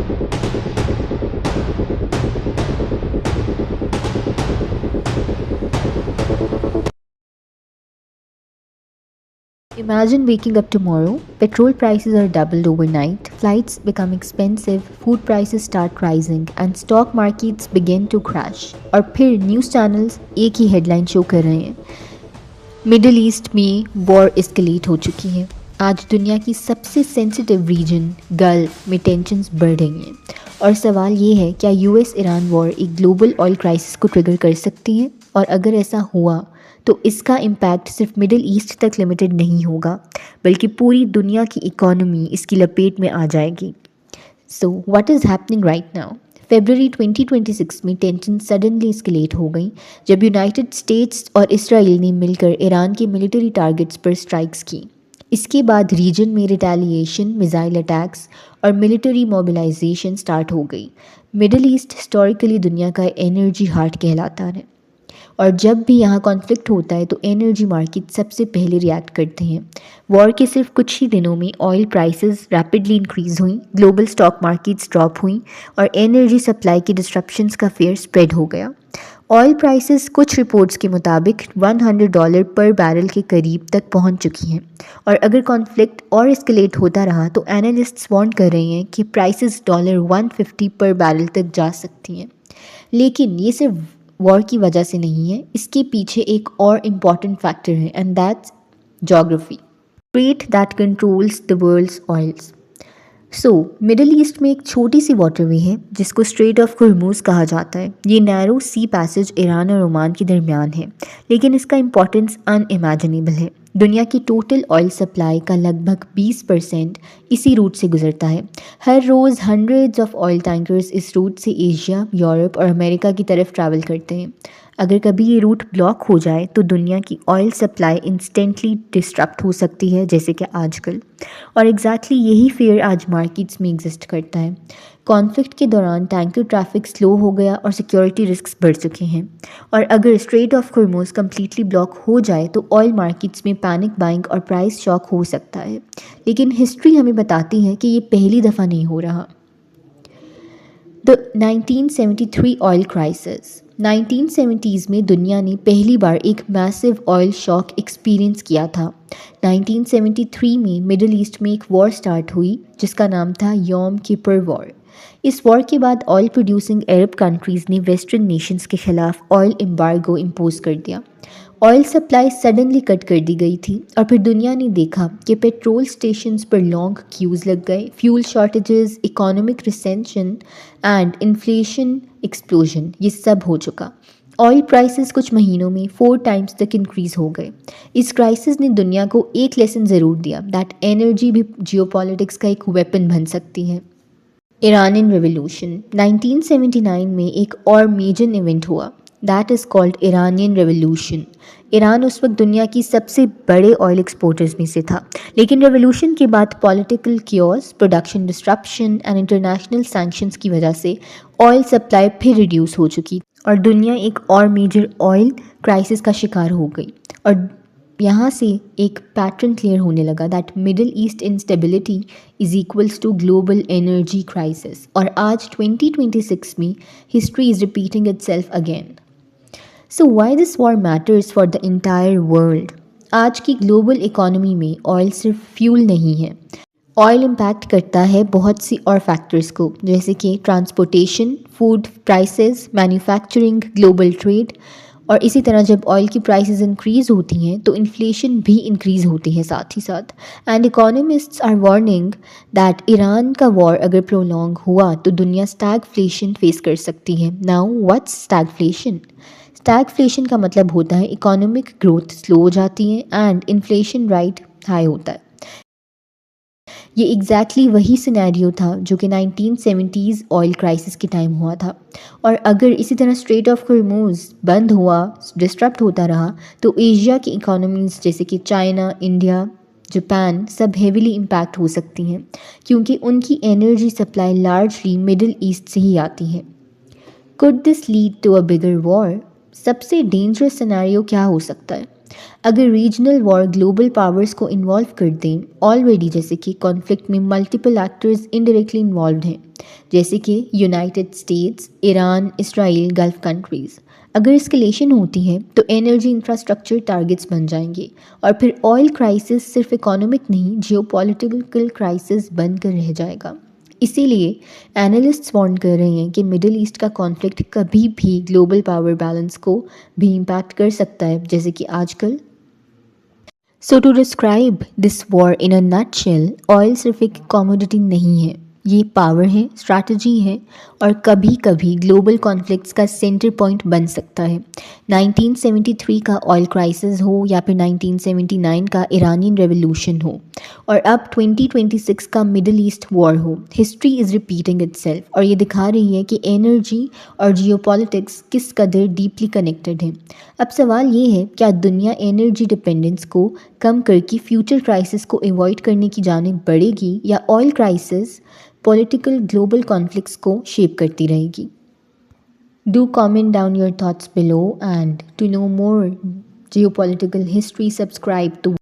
Imagine waking up tomorrow, petrol prices are doubled overnight, flights become expensive, food prices start rising, and stock markets begin to crash. और फिर news channels एक ही headline show कर रहे हैं, middle east में war escalate हो चुकी है। आज दुनिया की सबसे सेंसिटिव रीजन गल्फ में टेंशन्स बढ़ रही हैं और सवाल ये है, क्या यूएस ईरान वॉर एक ग्लोबल ऑयल क्राइसिस को ट्रिगर कर सकती है? और अगर ऐसा हुआ तो इसका इम्पैक्ट सिर्फ मिडिल ईस्ट तक लिमिटेड नहीं होगा, बल्कि पूरी दुनिया की इकोनॉमी इसकी लपेट में आ जाएगी। So what is happening right now? फरवरी 2026 में टेंशन सडनली एस्केलेट हो गई जब यूनाइटेड स्टेट्स और इसराइल ने मिलकर ईरान के मिलिट्री टारगेट्स पर स्ट्राइक्स की। इसके बाद रीजन में रिटेलिएशन, मिसाइल अटैक्स और मिलिट्री मोबिलाइजेशन स्टार्ट हो गई। मिडिल ईस्ट हिस्टोरिकली दुनिया का एनर्जी हार्ट कहलाता है और जब भी यहाँ कॉन्फ्लिक्ट होता है तो एनर्जी मार्केट सबसे पहले रिएक्ट करते हैं। वॉर के सिर्फ कुछ ही दिनों में ऑयल प्राइसेस रैपिडली इंक्रीज हुई, ग्लोबल स्टॉक मार्केट्स ड्रॉप हुई और एनर्जी सप्लाई की डिस्ट्रप्शंस का फेयर स्प्रेड हो गया। ऑयल प्राइसेस कुछ रिपोर्ट्स के मुताबिक $100 पर बैरल के करीब तक पहुंच चुकी हैं और अगर कॉन्फ्लिक्ट और एस्केलेट होता रहा तो एनालिस्ट्स वार्न कर रहे हैं कि प्राइसेस $150 पर बैरल तक जा सकती हैं। लेकिन ये सिर्फ वॉर की वजह से नहीं है, इसके पीछे एक और इम्पॉर्टेंट फैक्टर है and that's geography, strait that controls the world's oils. So middle east में एक छोटी सी वाटरवे है जिसको स्ट्रेट ऑफ हुर्मुज़ कहा जाता है। ये नैरो सी पैसेज ईरान और ओमान के दरमियान है, लेकिन इसका इम्पोर्टेंस अनइमेजिनेबल है। दुनिया की टोटल ऑयल सप्लाई का लगभग 20% इसी रूट से गुजरता है। हर रोज़ हंड्रेड्स ऑफ ऑयल टैंकर्स इस रूट से एशिया, यूरोप और अमेरिका की तरफ ट्रैवल करते हैं। अगर कभी ये रूट ब्लॉक हो जाए तो दुनिया की ऑयल सप्लाई इंस्टेंटली डिस्टरप्ट हो सकती है, जैसे कि आजकल। और एग्जैक्टली यही फेयर आज मार्केट्स में एग्जिस्ट करता है। कॉन्फ्लिक्ट के दौरान टैंकर ट्रैफिक स्लो हो गया और सिक्योरिटी रिस्क्स बढ़ चुके हैं और अगर straight of Hormuz completely block हो जाए तो ऑयल मार्केट्स में पैनिक बाइंग और प्राइस शॉक हो सकता है। लेकिन हिस्ट्री हमें बताती है कि ये पहली दफ़ा नहीं हो रहा। The 1973 oil crisis. 1970s में दुनिया ने पहली बार एक मैसिव ऑयल शॉक एक्सपीरियंस किया था। 1973 में मिडिल ईस्ट में एक वॉर स्टार्ट हुई जिसका नाम था योम किपर वॉर। इस वॉर के बाद ऑयल प्रोड्यूसिंग अरब कंट्रीज़ ने वेस्टर्न नेशंस के खिलाफ ऑयल एम्बार्गो इम्पोज कर दिया। ऑयल सप्लाई सडनली कट कर दी गई थी और फिर दुनिया ने देखा कि पेट्रोल स्टेशंस पर लॉन्ग क्यूज़ लग गए, fuel shortages, economic recession and inflation explosion, ये सब हो चुका। ऑयल प्राइसेस कुछ महीनों में 4 टाइम्स तक इंक्रीज़ हो गए। इस क्राइसिस ने दुनिया को एक लेसन ज़रूर दिया, दैट एनर्जी भी जियोपॉलिटिक्स का एक वेपन बन सकती है। Iranian revolution. 1979 में एक और मेजर इवेंट हुआ, that is called Iranian revolution. Iran उस वक्त दुनिया की सबसे बड़े ऑयल एक्सपोर्टर्स में से था, लेकिन रेवोल्यूशन के बाद political chaos, production disruption and international sanctions की वजह से ऑयल सप्लाई फिर रिड्यूस हो चुकी और दुनिया एक और मेजर ऑयल क्राइसिस का शिकार हो गई। और यहाँ से एक पैटर्न क्लियर होने लगा, that middle east instability is equals to global energy crisis. और आज 2026 में history is repeating itself again. So why this war matters for the entire world? आज की ग्लोबल इकोनॉमी में ऑयल सिर्फ फ्यूल नहीं है, ऑयल इम्पैक्ट करता है बहुत सी और फैक्टर्स को, जैसे कि transportation, food prices, manufacturing, global trade. और इसी तरह जब ऑयल की प्राइसेस इंक्रीज़ होती हैं तो इन्फ्लेशन भी इंक्रीज़ होती है साथ ही साथ। And economists are warning that Iran का वॉर अगर प्रोलॉन्ग हुआ तो दुनिया स्टैगफ्लेशन फेस कर सकती है। Now what's stagflation? स्टैगफ्लेशन का मतलब होता है इकोनॉमिक ग्रोथ स्लो हो जाती है एंड इन्फ्लेशन राइट हाई होता है। ये एग्जैक्टली वही सिनेरियो था जो कि 1970s ऑयल क्राइसिस के टाइम हुआ था। और अगर इसी तरह स्ट्रेट ऑफ हुर्मुज़ बंद हुआ, डिस्टरप्ट होता रहा, तो एशिया की इकोनॉमीज़ जैसे कि चाइना, इंडिया, जापान सब हेविली इम्पैक्ट हो सकती हैं, क्योंकि उनकी energy supply largely middle east से ही आती है। Could this lead to a bigger war? सबसे डेंजरस सिनेरियो क्या हो सकता है? अगर रीजनल वॉर ग्लोबल पावर्स को इन्वॉल्व कर दें, ऑलरेडी जैसे कि कॉन्फ्लिक्ट में मल्टीपल एक्टर्स इनडायरेक्टली इन्वॉल्व हैं, जैसे कि United states, Iran, Israel, gulf countries. अगर एस्केलेशन होती है तो एनर्जी इंफ्रास्ट्रक्चर टारगेट्स बन जाएंगे और फिर ऑयल क्राइसिस सिर्फ इकोनॉमिक नहीं, जियोपॉलिटिकल क्राइसिस बनकर रह जाएगा। इसीलिए एनालिस्ट्स वार्न कर रहे हैं कि मिडिल ईस्ट का कॉन्फ्लिक्ट कभी भी ग्लोबल पावर बैलेंस को भी इम्पैक्ट कर सकता है, जैसे कि आजकल। So to describe this war in a nutshell, oil सिर्फ एक कमोडिटी नहीं है, ये पावर है, स्ट्रैटेजी है और कभी कभी ग्लोबल कॉन्फ्लिक्ट्स का सेंटर पॉइंट बन सकता है। 1973 का ऑयल क्राइसिस हो या फिर 1979 का ईरानियन रेवोल्यूशन हो और अब 2026 का मिडिल ईस्ट वॉर हो, हिस्ट्री इज़ रिपीटिंग इटसेल्फ और ये दिखा रही है कि एनर्जी और जियोपॉलिटिक्स किस कदर डीपली कनेक्टेड हैं। अब सवाल ये है, क्या दुनिया एनर्जी डिपेंडेंस को कम करके फ्यूचर क्राइसिस को अवॉइड करने की जानिब बढ़ेगी या oil crisis political global conflicts को शेप करती रहेगी? Do comment down your thoughts below, and to know more geopolitical history, subscribe to